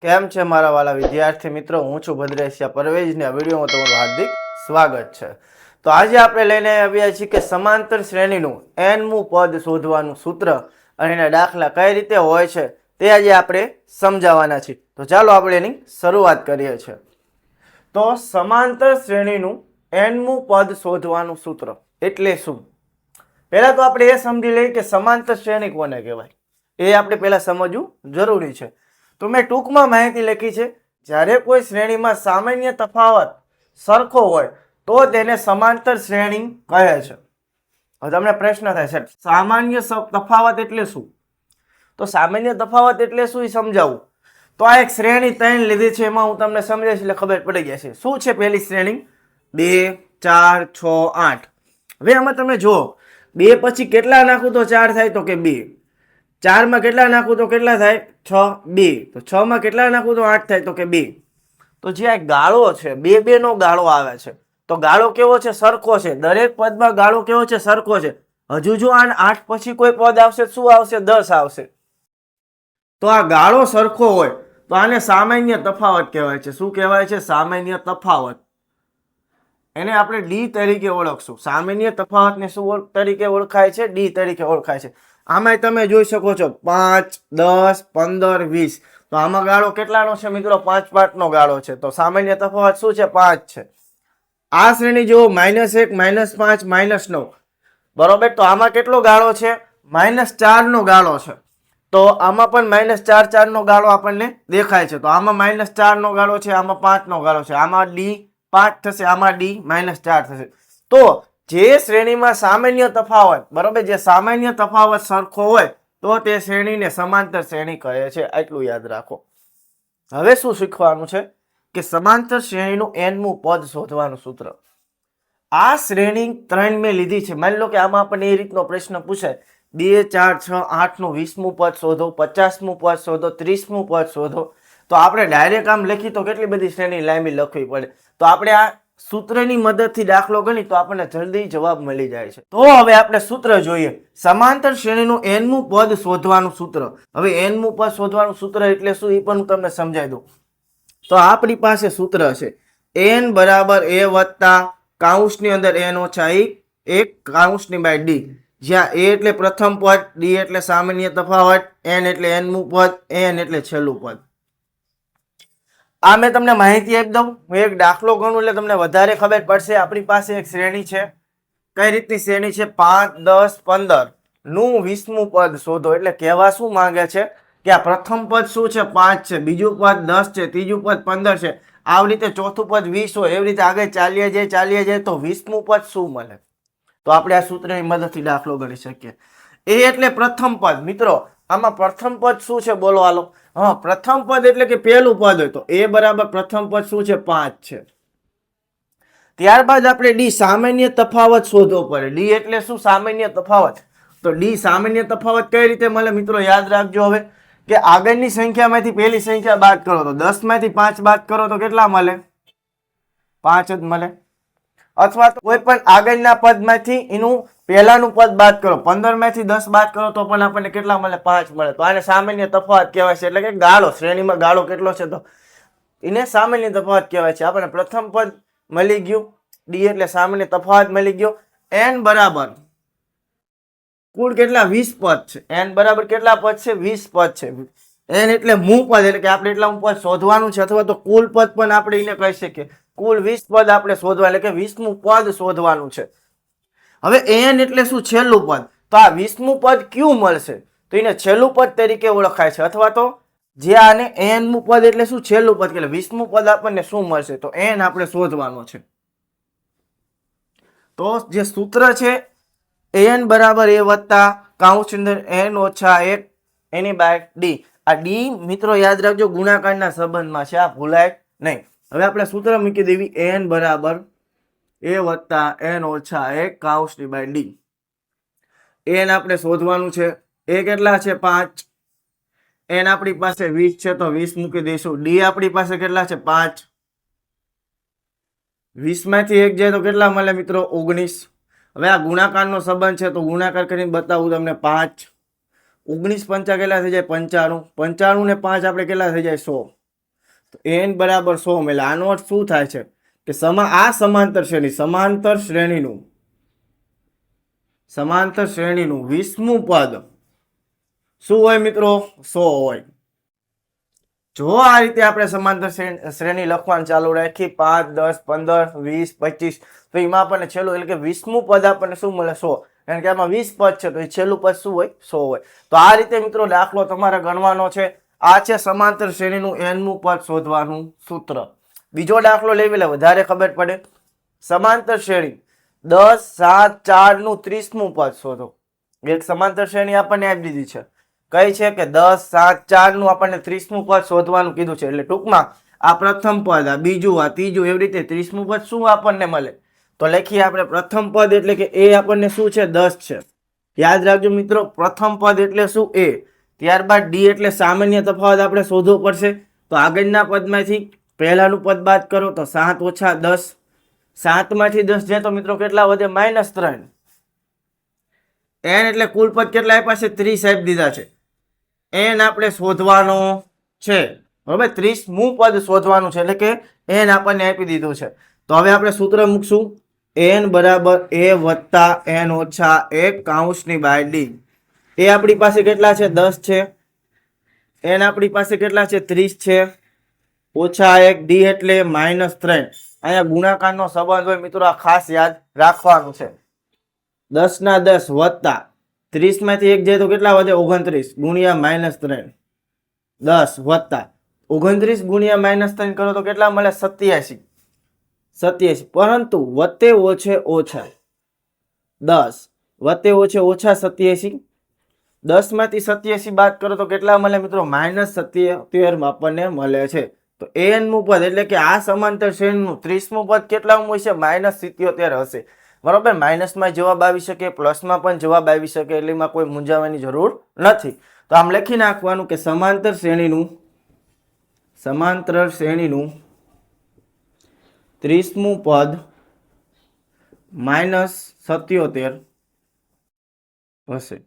કેમ છે મારા વાલા વિદ્યાર્થી મિત્રો? હું છું ભદ્રેશિયા પરવેજ ને આ વિડીયોમાં તમારું હાર્દિક સ્વાગત છે. તો આજે આપણે લઈને આવ્યા છીએ કે સમાંતર શ્રેણીનું nમું પદ શોધવાનું સૂત્ર અને એના દાખલા કઈ રીતે હોય છે તે આજે આપણે સમજાવવાના છીએ. તો ચાલો આપણે એની શરૂઆત કરીએ છીએ. તો સમાંતર શ્રેણીનું nમું પદ શોધવાનું સૂત્ર એટલે શું? પહેલા તો આપણે એ સમજી લઈએ કે સમાંતર શ્રેણી કોને કહેવાય. એ આપણે પહેલા સમજવું જરૂરી છે. તો મેં ટૂંકમાં માહિતી લખી છે. જ્યારે કોઈ શ્રેણીમાં સામાન્ય તફાવત સરખો હોય તો તેને સમાંતર શ્રેણી કહે છે. હવે તમને પ્રશ્ન થાય છે સામાન્ય તફાવત એટલે શું? તો સામાન્ય તફાવત એટલે શું એ સમજાવું. તો આ એક શ્રેણી 3 લીધી છે, એમાં હું તમને સમજાવીશ એટલે ખબર પડી જશે. શું છે પહેલી શ્રેણી? 2 4 6 8. હવે આમાં તમે જુઓ, 2 પછી કેટલા નાખું તો 4 થાય તો કે 2. 4 માં કેટલા નાખું તો કેટલા થાય? 6. 2. તો 6 માં કેટલા નાખું તો 8 થાય તો કે 2. તો જે આ ગાળો છે 2 નો ગાળો આવે છે. તો ગાળો કેવો છે? સરખો છે. દરેક પદમાં ગાળો કેવો છે? સરખો છે. હજુ જો આ 8 પછી કોઈ પદ આવશે, શું આવશે? 10 આવશે. તો આ ગાળો સરખો હોય તો આને સામાન્ય તફાવત કહેવાય છે. શું કહેવાય છે? સામાન્ય તફાવત. એને આપણે ડી તરીકે ઓળખશું. સામાન્ય તફાવતને શું તરીકે ઓળખાય છે? ડી તરીકે ઓળખાય છે. આમાં તમે જોઈ શકો છો 5 10 15 20. તો આમાં ગાળો કેટલાનો છે મિત્રો? 5 5 નો ગાળો છે. તો સામાન્ય તફાવત શું છે? 5 છે. આ શ્રેણી જો -1 -5 -9, બરોબર. તો આમાં કેટલો ગાળો છે? -4 નો ગાળો છે. તો આમાં પણ -4 4 નો ગાળો આપણને દેખાય છે. તો આમાં -4 નો ગાળો છે, આમાં 5 નો ગાળો છે. આમાં ડી 5 થશે, આમાં ડી -4 થશે. તો જે શ્રેણીમાં સામાન્ય તફાવત, બરોબર, જે સામાન્ય તફાવત સરખો હોય તો તે શ્રેણીને સમાંતર શ્રેણી કહે છે. આટલું યાદ રાખો. હવે શું શીખવાનું છે કે સમાંતર શ્રેણીનું nમું પદ શોધવાનું સૂત્ર. આ શ્રેણી 3 મેં લીધી છે. માની લો કે આમાં આપણને એ રીતનો પ્રશ્ન પૂછાય 2 4 6 8 નું 20મું પદ શોધો, 50મું પદ શોધો, 30મું પદ શોધો. તો આપણે ડાયરેક્ટ આમ લખી તો કેટલી બધી શ્રેણી લાંબી લખવી પડે. તો આપણે આ સૂત્રની મદદથી દાખલો ગણી તો આપણને જલ્દી જવાબ મળી જાય છે. તો હવે આપણે સૂત્ર જોઈએ. સમાંતર શ્રેણીનું nમું પદ શોધવાનું સૂત્ર. હવે nમું પદ શોધવાનું સૂત્ર એટલે શું એ પણ હું તમને સમજાવી દઉં. તો આપણી પાસે સૂત્ર છે n બરાબર a વત્તા કૌંસની અંદર n ઓછા 1 કૌંસની બાય ડી. જ્યાં a એટલે પ્રથમ પદ, d એટલે સામાન્ય તફાવત, n એટલે nમું પદ, n એટલે છેલ્લું પદ. આ મેં તમને માહિતી આપી દઉં. હું એક દાખલો ગણું એટલે તમને વધારે ખબર પડશે. આપણી પાસે એક શ્રેણી છે. કઈ રીતની શ્રેણી છે? 5 10 15 નું 20મું પદ શોધો. એટલે કહેવા શું માંગે છે કે આ પ્રથમ પદ શું છે? 5 છે, બીજું પદ 10 છે, ત્રીજું પદ 15 છે, આવી રીતે ચોથું પદ 20 હોય. એવી રીતે આગળ ચાલીએ જાય તો 20મું પદ શું મળે? તો આપણે આ સૂત્રની મદદથી દાખલો ગણી શકીએ. એ એટલે પ્રથમ પદ. મિત્રો આમાં પ્રથમ પદ શું છે બોલો હાલો? હા, પ્રથમ પદ એટલે કે પહેલું પદ હોય તો a બરાબર પ્રથમ પદ શું છે? 5 છે. ત્યારબાદ આપણે ડી સામાન્ય તફાવત શોધવો પડે. ડી એટલે શું? સામાન્ય તફાવત. તો ડી સામાન્ય તફાવત કઈ રીતે મળે મિત્રો? યાદ રાખજો. હવે કે આગળની સંખ્યામાંથી પહેલી સંખ્યા બાદ કરો તો 10 માંથી 5 બાદ કરો તો કેટલા મળે? 5 જ મળે. અથવા તો કોઈ પણ આગળના પદમાંથી એનું પહેલાનું પદ બાદ કરો, 15 માંથી 10 બાદ કરો તો પણ આપણને કેટલા મળે? 5 મળે. તો આને સામાન્ય તફાવત કહેવાય છે. એટલે કે ગાળો, શ્રેણીમાં ગાળો કેટલો છે તો એને સામાન્ય તફાવત કહેવાય છે. આપણને પ્રથમ પદ મળી ગયું, ડી એટલે સામાન્ય તફાવત મળી ગયો. n બરાબર કુલ કેટલા? 20 પદ છે. n બરાબર કેટલા પદ છે? 20 પદ છે. n એટલે મૂળ પદ, એટલે કે આપણે એટલા પદ શોધવાનું છે. અથવા તો કુલ પદ પણ આપણે એને કહી શકીએ. કુલ 20 પદ આપણે શોધવા, એટલે કે 20મું પદ શોધવાનું છે. હવે n એટલે શું? છેલ્લું પદ. તો આ 20મું પદ ક્યુ મળશે? તો એને છેલ્લું પદ તરીકે ઓળખાય છે. અથવા તો જે આને nમું પદ એટલે શું? છેલ્લું પદ. એટલે 20મું પદ આપણને શું મળશે? તો n આપણે શોધવાનો છે. તો જે સૂત્ર છે n બરાબર a વત્તા કૌંસ અંદર n ઓછા 1 એની બાય ડી. આ ડી મિત્રો યાદ રાખજો ગુણાકારના સંબંધમાં છે, આ ભૂલાય નહીં. હવે આપણે સૂત્ર મૂકી દેવી n બરાબર a વત્તા n ઓછા 1 કૌંસની બાય ડી. n આપણે શોધવાનું છે. એ કેટલા છે? 5. n આપણી પાસે 20 છે તો 20 મૂકી દઈશું. ડી આપણી પાસે કેટલા છે? 5. 20 માંથી 1 જાય તો કેટલા મળે મિત્રો? 19. હવે આ ગુણાકારનો સંબંધ છે તો ગુણાકાર કરીને બતાવું તમને. 5 19 પંચા કેટલા થઈ જાય? 95. 95 ને 5 આપણે કેટલા થઈ જાય? 100. તો n બરાબર 100 એટલે આનો અર્થ શું થાય છે કે આ સમાંતર શ્રેણીનું 20મું પદ શું હોય મિત્રો? 100 હોય. જો આ રીતે આપણે સમાંતર શ્રેણી લખવાનું ચાલુ રાખી 5, 10, 15, 20, 25 તો એમાં આપણને છેલ્લું એટલે કે 20મું પદ આપણને શું મળે? 100. કારણ કે આમાં 20 પદ છે તો એ છેલ્લું પદ શું હોય? 100 હોય. તો આ રીતે મિત્રો દાખલો તમારે ગણવાનો છે. આ છે સમાંતર શ્રેણીનું nમું પદ શોધવાનું સૂત્ર. બીજો દાખલો લેવી એટલે વધારે ખબર પડે. સમાંતર શ્રેણી 10, 7, 4 નું 30મું પદ શોધો. એક સમાંતર શ્રેણી આપણને આપી દીધી છે. કઈ છે કે 10, 7, 4 નું આપણને 30મું પદ શોધવાનું કીધું છે. એટલે ટૂંકમાં આ પ્રથમ પદ, આ બીજું, આ ત્રીજું, એવી રીતે 30મું પદ શું આપણને મળે? તો લખીએ આપણે પ્રથમ પદ એટલે કે એ આપણને શું છે? 10 છે. યાદ રાખજો મિત્રો, પ્રથમ પદ એટલે શું? એ. ત્યારબાદ ડી એટલે સામાન્ય તફાવત આપણે શોધવો પડશે. તો આગળના પદમાંથી પહેલાનું પદ બાદ કરો તો 7 ઓછા 10. 7 માંથી 10 જાય તો મિત્રો કેટલા વધે? -3. n એટલે કુલ પદ કેટલા આપ્યા છે? 30 આપી દીધા છે. n આપણે શોધવાનો છે. બરોબર, 30મું પદ શોધવાનું છે એટલે કે n આપણને આપી દીધું છે. તો હવે આપણે સૂત્ર મૂકશું n બરાબર a વત્તા n ઓછા 1 કૌંસની બહાર d. એ આપણી પાસે કેટલા છે? 10 છે. n આપણી પાસે કેટલા છે? 30 છે. ઓછા 1 d એટલે -3. અહીંયા ગુણાકારનો સંબંધ હોય મિત્રો, આ ખાસ યાદ રાખવાનું છે. 10 ના 10 વત્તા 30 માંથી 1 જાય તો કેટલા વધે? 29 ગુણ્યા -3. 10 વત્તા 29 ગુણ્યા -3 કરો તો કેટલા મળે? 87. પરંતુ વત્તે ઓછે ઓછા 10 વત્તે ઓછે ઓછા 87. 10 માંથી 87 બાદ કરો તો કેટલા મળે મિત્રો? -77 આપણને મળે છે. તો nમું પદ એટલે કે આ સમાંતર શ્રેણીનું 30મું પદ કેટલામું હશે? -77 હશે. બરોબર, માઇનસમાં જવાબ આવી શકે, પ્લસમાં પણ જવાબ આવી શકે, એટલે એમાં કોઈ મૂંઝાવાની જરૂર નથી. તો આમ લખી નાખવાનું કે સમાંતર શ્રેણીનું 30મું પદ -77 હશે.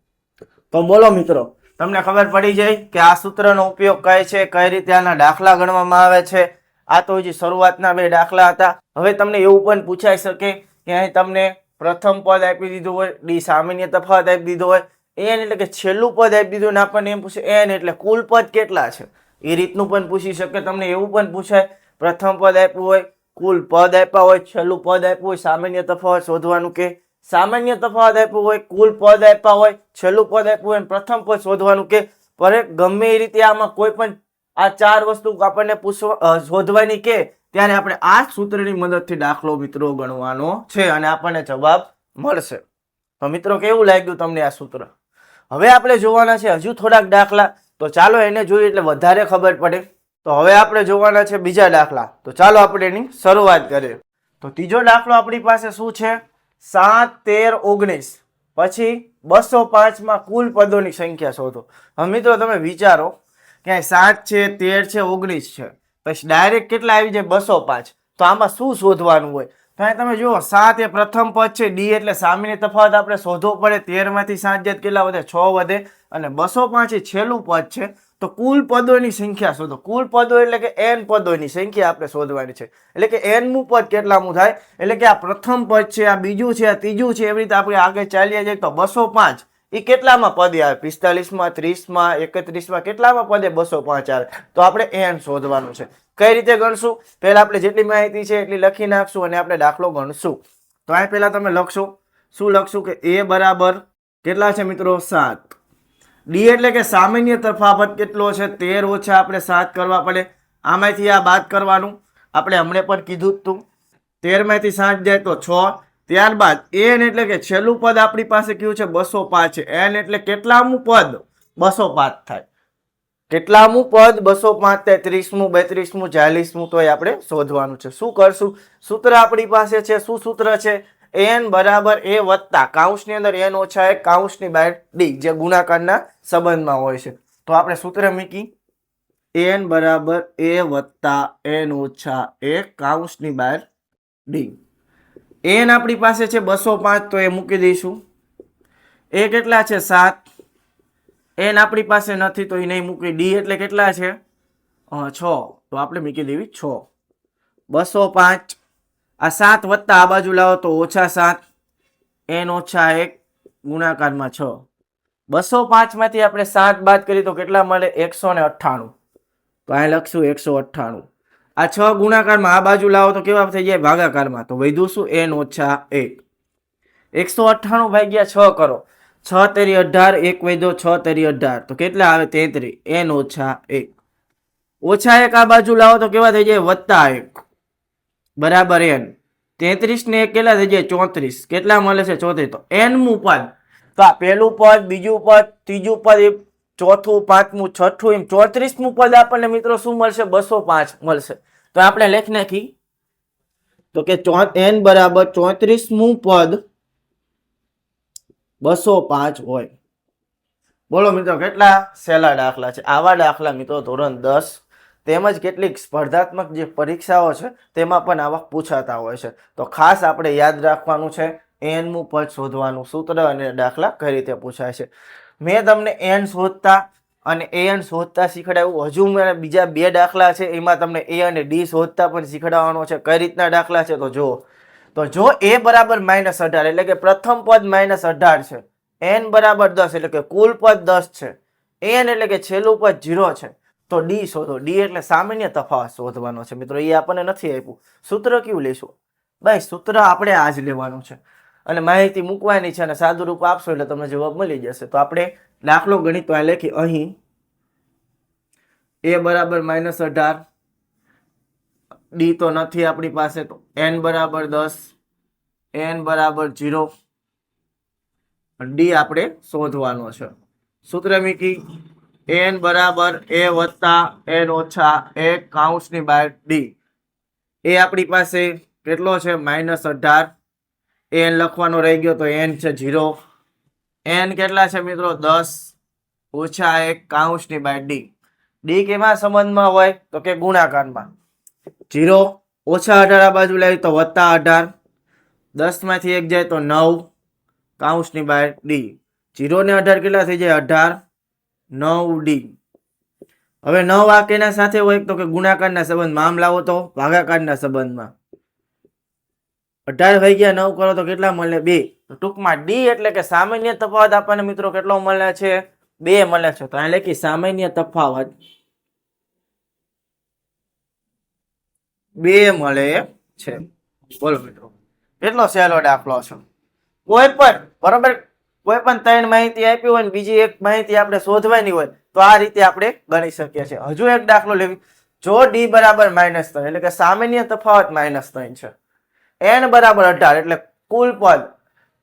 તો બોલો મિત્રો, તમને ખબર પડી જાય કે આ સૂત્રનો ઉપયોગ કઈ છે, કઈ રીતે આના દાખલા ગણવામાં આવે છે. આ તો હજી શરૂઆતના 2 દાખલા હતા. હવે તમને એવું પણ પૂછાઈ શકે કે અહીં તમને પ્રથમ પદ આપી દીધું હોય, ડી સામાન્ય તફાવત આપી દીધો હોય, n એટલે કે છેલ્લું પદ આપી દીધું ને આપણને એમ પૂછે n એટલે કુલ પદ કેટલા છે. એ રીતનું પણ પૂછી શકે. તમને એવું પણ પૂછાય, પ્રથમ પદ આપ્યું હોય, કુલ પદ આપ્યા હોય, છેલ્લું પદ આપ્યું હોય, સામાન્ય તફાવત શોધવાનું કે સામાન્ય તફાવત આપ્યું હોય, કુલ પદ આપ્યા હોય, છેલ્લું પદ આપ્યું હોય, પ્રથમ પદ શોધવાનું કે. પર ગમે એ રીતે આમાં કોઈ પણ આ 4 વસ્તુ આપણને શોધવાની કે ત્યારે આપણે આ સૂત્રની મદદથી દાખલો મિત્રો ગણવાનો છે અને આપણને જવાબ મળશે. તો મિત્રો કેવું લાગ્યું તમને આ સૂત્ર? હવે આપણે જોવાના છે હજુ થોડાક દાખલા. તો ચાલો એને જોઈએ એટલે વધારે ખબર પડે. તો હવે આપણે જોવાના છે બીજા દાખલા. તો ચાલો આપણે એની શરૂઆત કરીએ. તો ત્રીજો દાખલો આપણી પાસે શું છે? 7, 13, 19 પછી 205 માં કુલ પદોની સંખ્યા શોધો. હવે મિત્રો તમે વિચારો કે 7 છે, 13 છે, 19 છે, પછી ડાયરેક્ટ કેટલા આવી જાય? 205. તો આમાં શું શોધવાનું હોય? તો અહીં તમે જુઓ, 7 એ પ્રથમ પદ છે, ડી એટલે સામાન્ય તફાવત આપણે શોધવો પડે. 13 માંથી 7 જાય કેટલા વધે? 6 વધે. અને 205 એ છેલ્લું પદ છે. તો કુલ પદોની સંખ્યા શોધો. કુલ પદો એટલે કે n પદોની સંખ્યા આપણે શોધવાની છે. એટલે કે nમું પદ કેટલામું થાય? એટલે કે આ પ્રથમ પદ છે, આ બીજું છે, આ ત્રીજું છે, એવી રીતે આપણે આગળ ચાલ્યા જાય તો 205 એ કેટલામાં પદે આવે? 45 માં, 30 માં, 31 માં, કેટલામાં પદે 205 આવે? તો આપણે n શોધવાનું છે. કઈ રીતે ગણશું? પહેલા આપણે જેટલી માહિતી છે એટલી લખી નાખશું અને આપણે દાખલો ગણશું. તો અહીં પહેલા તમે લખશો, શું લખશું કે a બરાબર કેટલા છે મિત્રો? 7. ડી એટલે કે સામાન્ય તફાવત કેટલો છે? 13 ઓછા આપણે 7 કરવા પડે. આમાંથી આ બાદ કરવાનું, આપણે હમણે પણ કીધું જ તું. 13 માંથી 7 જાય તો 6. ત્યારબાદ n એટલે કે છેલ્લું પદ આપણી પાસે કયું છે? 205 છે. n એટલે કેટલામું પદ? 205 થાય. કેટલામું પદ 205 થાય? 30મું, 32મું, 40મું. તો એ આપણે શોધવાનું છે. શું કરશું? સૂત્ર આપણી પાસે છે. શું સૂત્ર છે? n બરાબર a વત્તા કૌંસની અંદર n ઓછા 1 કૌંસની બહાર d, જે ગુણાકારના સંબંધમાં હોય છે. તો આપણે સૂત્ર મૂકી n બરાબર a વત્તા n ઓછા 1 કૌંસની બહાર d. n આપણી પાસે છે 205 તો એ મૂકી દઈશું. એ કેટલા છે? 7. n આપણી પાસે નથી તો એ નહીં મૂકી. d એટલે કેટલા છે? 6 તો આપણે મૂકી દેવી 6. 205 આ 7 વત્તા આ બાજુ લાવો તો -7 n - 1 ગુણાકારમાં 6. 205 માંથી આપણે 7 બાદ કરીએ તો કેટલા મળે? 198. તો અહીં લખશું 198. આ 6 ગુણાકારમાં આ બાજુ લાવો તો કેવા થઈ જાય? ભાગાકારમાં. તો વધ્યું શું? n - 1. 198 ભાગ્યા 6 કરો. 6 તેરી 18, 1 વધ્યો 6 તેરી 18 તો કેટલા આવે? 33. n - 1. -1 આ બાજુ લાવો તો કેવા થઈ જાય? +1 બરાબર n. 33 ને 1 કેટલા થઈ જાય? 34. કેટલા મળે છે? 34. તો n મું પદ, તો આ પહેલું પદ, બીજું પદ, ત્રીજું પદ, ચોથું, પાંચમું, છઠ્ઠું, એમ 34મું પદ આપણને મિત્રો શું મળશે? 205 મળશે. તો આપણે લખી નાખી તો કે n બરાબર 34મું પદ 205 હોય. બોલો મિત્રો કેટલા સહેલા દાખલા છે. આવા દાખલા મિત્રો ધોરણ 10 તેમજ કેટલીક સ્પર્ધાત્મક જે પરીક્ષાઓ છે તેમાં પણ આવા પૂછાતા હોય છે. તો ખાસ આપણે યાદ રાખવાનું છે n મું પદ શોધવાનું સૂત્ર અને દાખલા કઈ રીતે પૂછાય છે. મેં તમને n શોધતા અને an શોધતા શીખડાવ્યું. હજુ મેં બીજા 2 દાખલા છે એમાં તમને a અને d શોધતા પણ શીખડાવવાનો છે. કઈ રીતના દાખલા છે તો જો a બરાબર -18 એટલે કે પ્રથમ પદ -18 છે, n બરાબર 10 એટલે કે કુલ પદ 10 છે, n એટલે કે છેલ્લું પદ 0 છે, તો d શોધો. d એટલે સામાન્ય તફાવત શોધવાનો છે મિત્રો. એ આપણને નથી આપ્યું. સૂત્ર કયું લેશું? ભાઈ સૂત્ર આપણે આ જ લેવાનું છે અને માહિતી મૂકવાની છે અને સાદું રૂપ આપશો એટલે તમને જવાબ મળી જશે. તો આપણે દાખલો ગણિત લખી અહીં a બરાબર -18, d તો નથી આપણી પાસે, તો n બરાબર 10, n બરાબર 0, d આપણે શોધવાનો છે. સૂત્ર મૂકી n બરાબર a વત્તા n ઓછા 1 કૌંસની બહાર d. એ આપણી પાસે કેટલો છે? -18. n લખવાનો રહી ગયો તો n છે 0. n કેટલા છે મિત્રો? 10 ઓછા 1 કૌંસની બહાર d. d કેવા સંબંધમાં હોય તો કે ગુણાકારમાં. 0 ઓછા 18 આ બાજુ લાવી તો +18. 10 માંથી 1 જાય તો 9 કૌંસની બહાર d. 0 ને 18 કેટલા થઈ જાય? 18. 9d. હવે 9 આ કેના સાથે હોય તો કે ગુણાકારના સંબંધમાં. આમ લાવો તો ભાગાકારના સંબંધમાં. 18 થઈ ગયા 9 કરો તો કેટલા મળે? 2. તો ટૂંકમાં d એટલે કે સામાન્ય તફાવત આપણને મિત્રો કેટલો મળે છે? 2 મળે છે. તો અહીં લખી સામાન્ય તફાવત 2 મળે છે. બોલો મિત્રો કેટલો સહેલો દાખલો છે. કોઈ પણ બરોબર કોઈ પણ 3 માહિતી આપી હોય ને બીજી એક માહિતી આપણે શોધવાની હોય તો આ રીતે આપણે ગણી શકીએ છીએ. હજુ એક દાખલો લેવી. જો d બરાબર -3 એટલે કે સામાન્ય તફાવત -3 છે, n બરાબર 18 એટલે કુલ પદ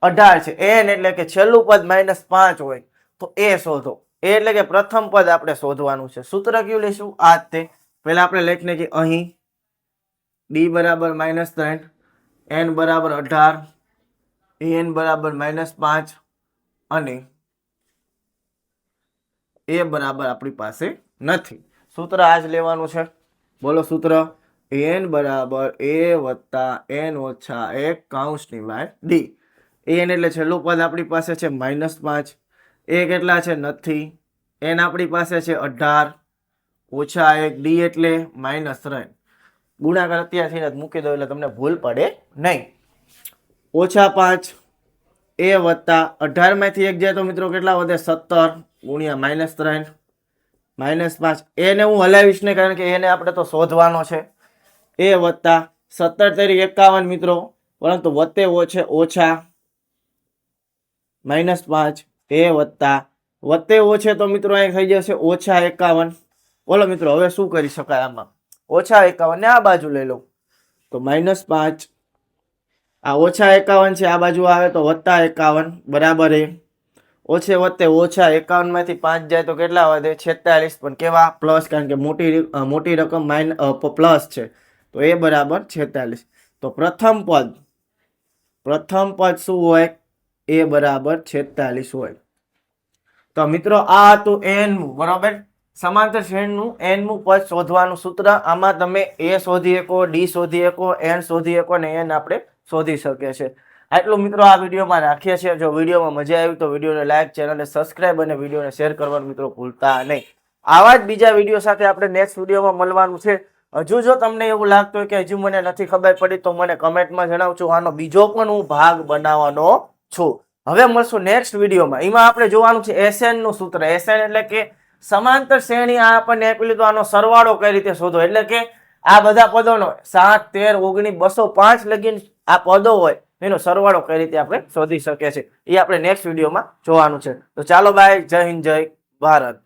18 છે, n એટલે કે છેલ્લું પદ -5 હોય તો એ શોધો. એ એટલે કે પ્રથમ પદ આપણે શોધવાનું છે. સૂત્ર કયું લઈશું? આ તે પહેલા આપણે લખીને કે અહીં d બરાબર -3, n બરાબર 18, an બરાબર -5 અને a બરાબર આપણી પાસે નથી. સૂત્ર આ જ લેવાનું છે. બોલો સૂત્ર an બરાબર a વત્તા n ઓછા 1 કૌંસની બહાર d. an એટલે છેલ્લું પદ આપણી પાસે છે -5, a કેટલા છે? નથી, n આપણી પાસે છે 18 ઓછા 1, d એટલે -3. ગુણાકાર અત્યારથી જ મૂકી દો એટલે તમને ભૂલ પડે નહીં. -5 a વત્તા 18 માંથી 1 જાય તો મિત્રો કેટલા વધે? 17 ગુણ્યા -3 -5. એને હું હલાવીશ નહીં કારણ કે એને આપણે તો શોધવાનો છે. a વત્તા 17 તેરી 51 મિત્રો, પરંતુ વત્તે ઓછા -5 a વત્તા વત્તે ઓછે તો મિત્રો અહીં થઈ જશે -51. બોલો મિત્રો હવે શું કરી શકાય આમાં? -51 ને આ બાજુ લઈ લો તો -5. આ -51 છે, આ બાજુ આવે તો +51 બરાબર એ. ઓછે વત્તે ઓછા 51 માંથી 5 જાય તો કેટલા વધે? 46. પણ કેવા? પ્લસ, કારણ કે મોટી રકમ પ્લસ છે તો એ બરાબર 46. તો પ્રથમ પદ શું હોય? એ બરાબર 46 હોય. તો મિત્રો આ હતું n મું બરાબર સમાંતર શ્રેણીનું n મું પદ શોધવાનું સૂત્ર. આમાં તમે a શોધી શકો, d શોધી શકો, n શોધી શકો અને n આપણે શોધી શકીએ છીએ. આટલું મિત્રો આ વિડીયોમાં રાખીએ છીએ. જો વિડીયોમાં મજા આવી તો વિડીયોને લાઈક, ચેનલને સબસ્ક્રાઈબ અને વિડીયોને શેર કરવાનું મિત્રો ભૂલતા નહીં. આવા જ બીજા વિડીયો સાથે આપણે નેક્સ્ટ વિડીયોમાં મળવાનું છે. હજુ જો તમને એવું લાગતું હોય કે હજુ મને નથી ખબર પડી તો મને કમેન્ટમાં જણાવજો. આનો બીજો પણ હું ભાગ બનાવવાનો છું. હવે મળશું નેક્સ્ટ વિડીયોમાં. એમાં આપણે જોવાનું છે એસએન નું સૂત્ર. એસએન એટલે કે સમાંતર શ્રેણી. આ આપણને આપેલું તો આનો સરવાળો કઈ રીતે શોધો, એટલે કે આ બધા પદોનો 7, 13, 19, 205 લગીન આ પદો હોય એનો સરવાળો કઈ રીતે આપણે શોધી શકીએ છીએ એ આપણે નેક્સ્ટ વિડીયોમાં જોવાનું છે. તો ચાલો બાય, જય હિન્દ, જય ભારત.